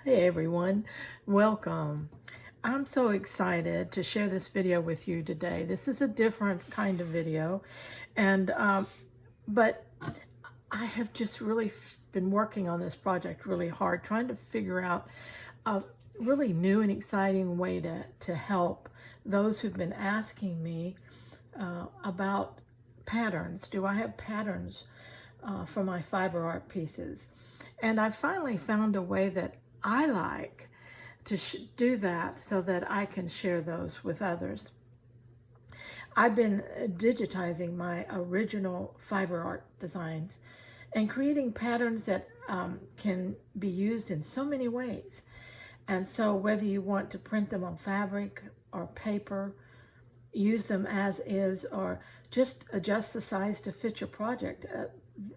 Hey everyone, welcome. I'm so excited to share this video with you today. This is a different kind of video, and but I have just really been working on this project really hard, trying to figure out a really new and exciting way to help those who've been asking me about patterns. Do I have patterns for my fiber art pieces? And I finally found a way that I like to do that so that I can share those with others. I've been digitizing my original fiber art designs and creating patterns that can be used in so many ways. And so whether you want to print them on fabric or paper, use them as is, or just adjust the size to fit your project,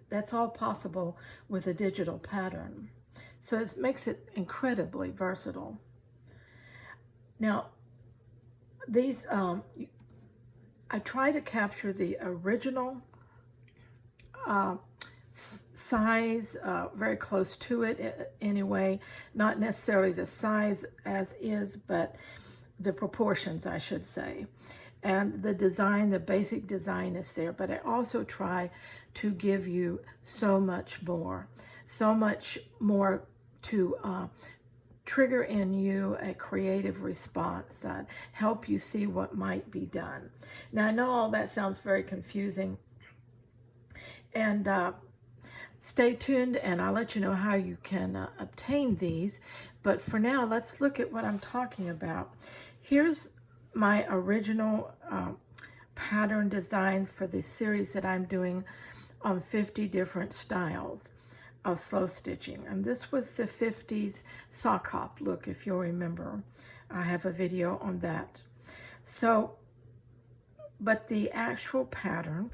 that's all possible with a digital pattern. So it makes it incredibly versatile. Now, these, I try to capture the original size, very close to it anyway, not necessarily the size as is, but the proportions, I should say. And the design, the basic design is there, but I also try to give you so much more to trigger in you a creative response, help you see what might be done. Now, I know all that sounds very confusing, and stay tuned and I'll let you know how you can obtain these. But for now, let's look at what I'm talking about. Here's my original pattern design for the series that I'm doing on 50 different styles of slow stitching. And this was the 50s sock hop look, if you'll remember. I have a video on that. So, but the actual pattern,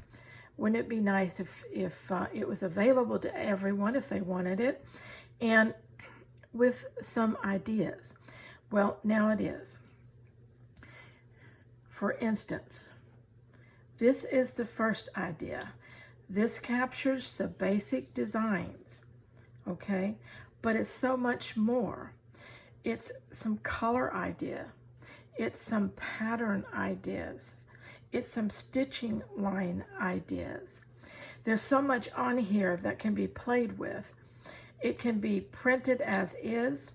wouldn't it be nice if it was available to everyone if they wanted it, and with some ideas? Well, now it is. For instance, this is the first idea. This captures the basic designs, okay? But it's so much more. It's some color idea. It's some pattern ideas. It's some stitching line ideas. There's so much on here that can be played with. It can be printed as is,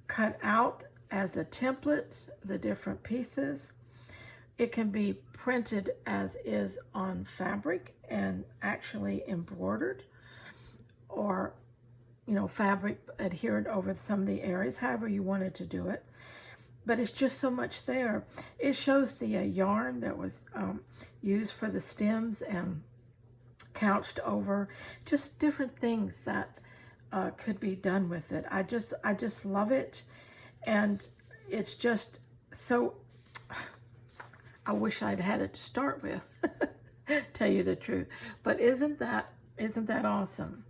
cut out as a template, the different pieces. It can be printed as is on fabric and actually embroidered, or fabric adhered over some of the areas, however you wanted to do it. But it's just so much there. It shows the yarn that was used for the stems and couched over, just different things that could be done with it. I just love it, and it's just so, I wish I'd had it to start with, tell you the truth. But isn't that awesome?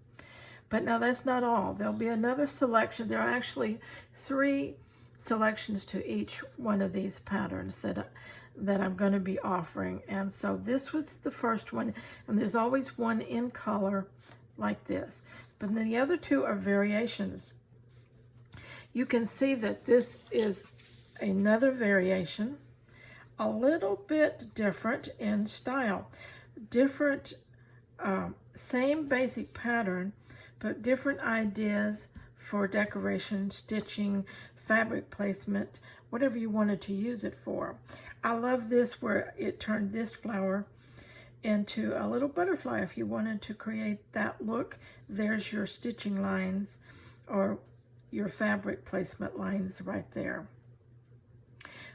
But now that's not all. There'll be another selection. There are actually 3 selections to each one of these patterns that I'm going to be offering. And so this was the first one, and there's always one in color like this. But then the other 2 are variations. You can see that this is another variation, a little bit different in style. Different, same basic pattern, but different ideas for decoration, stitching, fabric placement, whatever you wanted to use it for. I love this where it turned this flower into a little butterfly. If you wanted to create that look, there's your stitching lines or your fabric placement lines right there.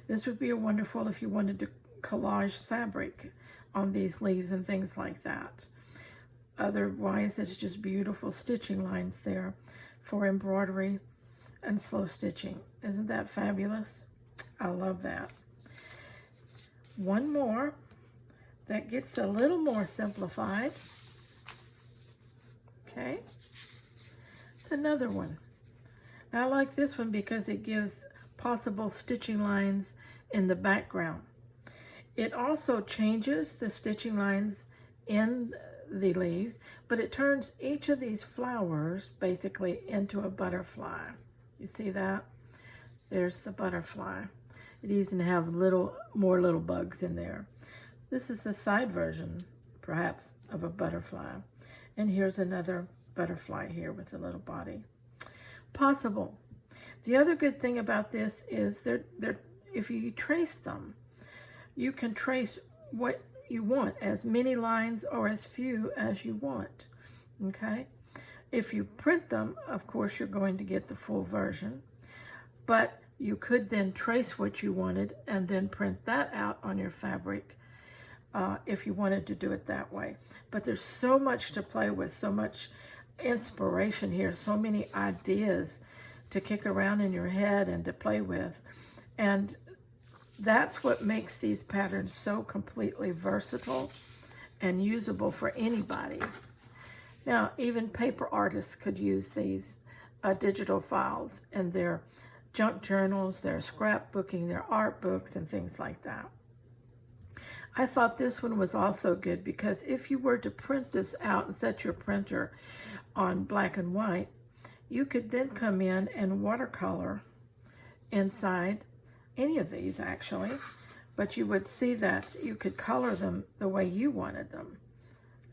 This would be wonderful if you wanted to collage fabric on these leaves and things like that. Otherwise, it's just beautiful stitching lines there for embroidery and slow stitching. Isn't that fabulous? I love that. One more that gets a little more simplified. Okay. It's another one. I like this one because it gives possible stitching lines in the background. It also changes the stitching lines in the leaves, but it turns each of these flowers basically into a butterfly. You see that? There's the butterfly. It even have more little bugs in there. This is the side version, perhaps, of a butterfly. And here's another butterfly here with a little body. Possible. The other good thing about this is if you trace them, you can trace what you want, as many lines or as few as you want, okay? If you print them, of course, you're going to get the full version, but you could then trace what you wanted and then print that out on your fabric if you wanted to do it that way. But there's so much to play with, so much inspiration here, so many ideas to kick around in your head and to play with. And that's what makes these patterns so completely versatile and usable for anybody. Now, even paper artists could use these digital files in their junk journals, their scrapbooking, their art books, and things like that. I thought this one was also good because if you were to print this out and set your printer on black and white, you could then come in and watercolor inside any of these actually, but you would see that you could color them the way you wanted them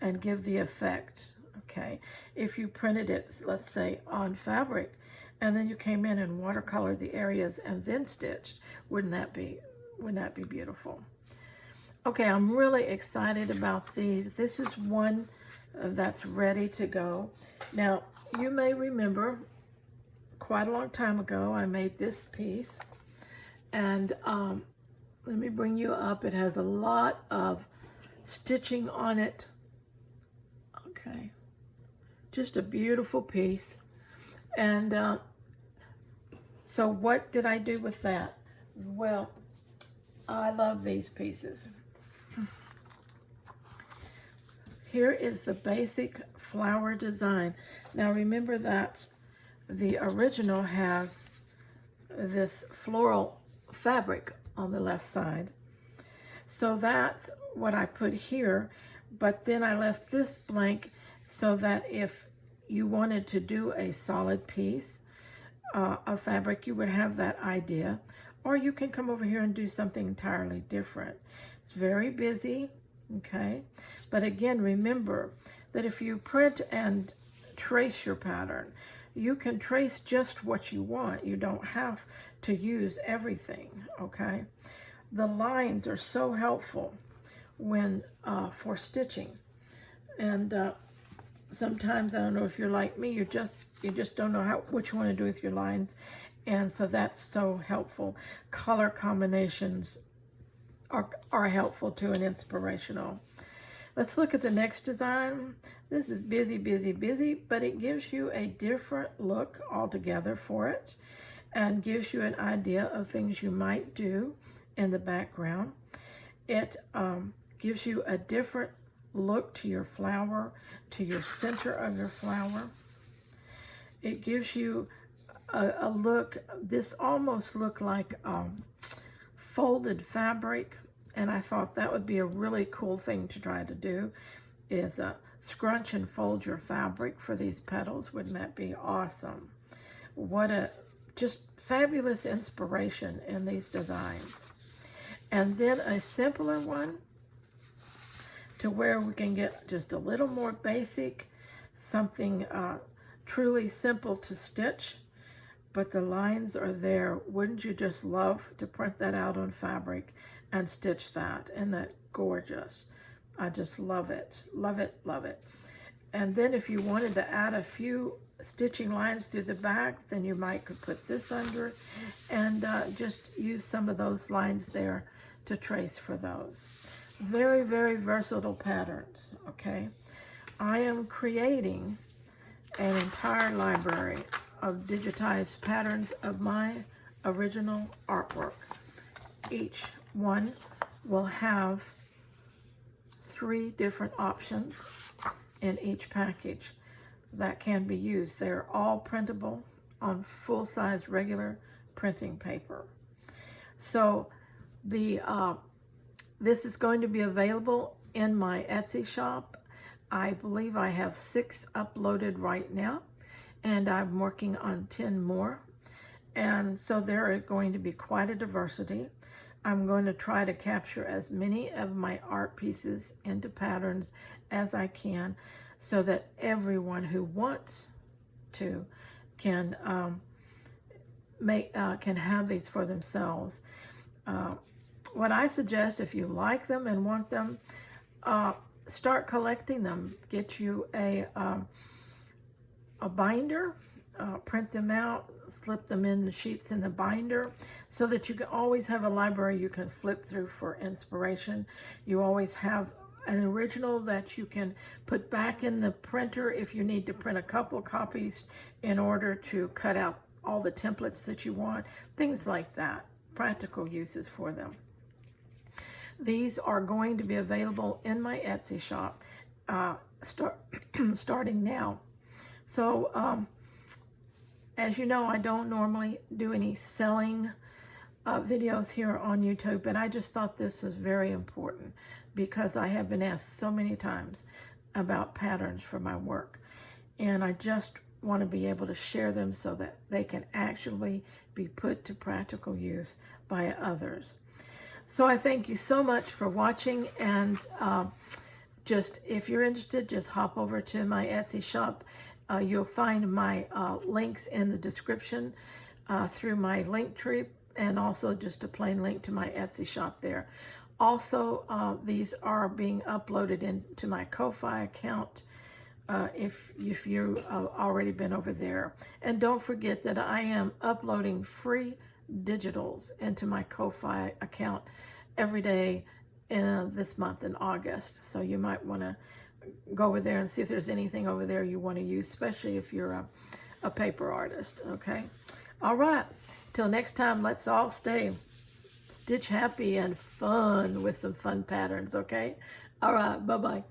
and give the effect, okay? If you printed it, let's say, on fabric, and then you came in and watercolored the areas and then stitched, wouldn't that be beautiful? Okay, I'm really excited about these. This is one that's ready to go. Now, you may remember quite a long time ago, I made this piece, and let me bring you up. It has a lot of stitching on it. Okay, just a beautiful piece. And so what did I do with that? Well, I love these pieces. Here is the basic flower design. Now remember that the original has this floral fabric on the left side. So that's what I put here, but then I left this blank so that if you wanted to do a solid piece of fabric, you would have that idea, or you can come over here and do something entirely different. It's very busy, okay? But again, remember that if you print and trace your pattern, you can trace just what you want. You don't have to use everything, okay? The lines are so helpful when for stitching. And sometimes, I don't know if you're like me, you just don't know what you want to do with your lines. And so that's so helpful. Color combinations are helpful too and inspirational. Let's look at the next design. This is busy, busy, busy, but it gives you a different look altogether for it and gives you an idea of things you might do in the background. It gives you a different look to your flower, to your center of your flower. It gives you a look, this almost looked like folded fabric, and I thought that would be a really cool thing to try to do, is scrunch and fold your fabric for these petals. Wouldn't that be awesome? What a just fabulous inspiration in these designs. And then a simpler one to where we can get just a little more basic, something truly simple to stitch, but the lines are there. Wouldn't you just love to print that out on fabric and stitch that? Isn't that gorgeous? I just love it, love it, love it. And then if you wanted to add a few stitching lines through the back, then you might could put this under and just use some of those lines there to trace for those. Very, very versatile patterns, okay? I am creating an entire library of digitized patterns of my original artwork. Each one will have 3 different options in each package that can be used. They're all printable on full-size regular printing paper. So this is going to be available in my Etsy shop. I believe I have 6 uploaded right now, and I'm working on 10 more. And so there are going to be quite a diversity. I'm going to try to capture as many of my art pieces into patterns as I can so that everyone who wants to can can have these for themselves. What I suggest, if you like them and want them, start collecting them. Get you a binder, print them out, slip them in the sheets in the binder so that you can always have a library you can flip through for inspiration. You always have an original that you can put back in the printer if you need to print a couple copies in order to cut out all the templates that you want, things like that, practical uses for them. These are going to be available in my Etsy shop starting now. So as you know, I don't normally do any selling videos here on YouTube, but I just thought this was very important because I have been asked so many times about patterns for my work, and I just want to be able to share them so that they can actually be put to practical use by others. So I thank you so much for watching, and just if you're interested, just hop over to my Etsy shop. You'll find my links in the description through my link tree, and also just a plain link to my Etsy shop there. Also, these are being uploaded into my Ko-Fi account if you've already been over there. And don't forget that I am uploading free digitals into my Ko-Fi account every day in this month in August. So you might want to go over there and see if there's anything over there you want to use, especially if you're a paper artist, okay? All right, till next time, let's all stay stitch happy and fun with some fun patterns, okay? All right, bye-bye.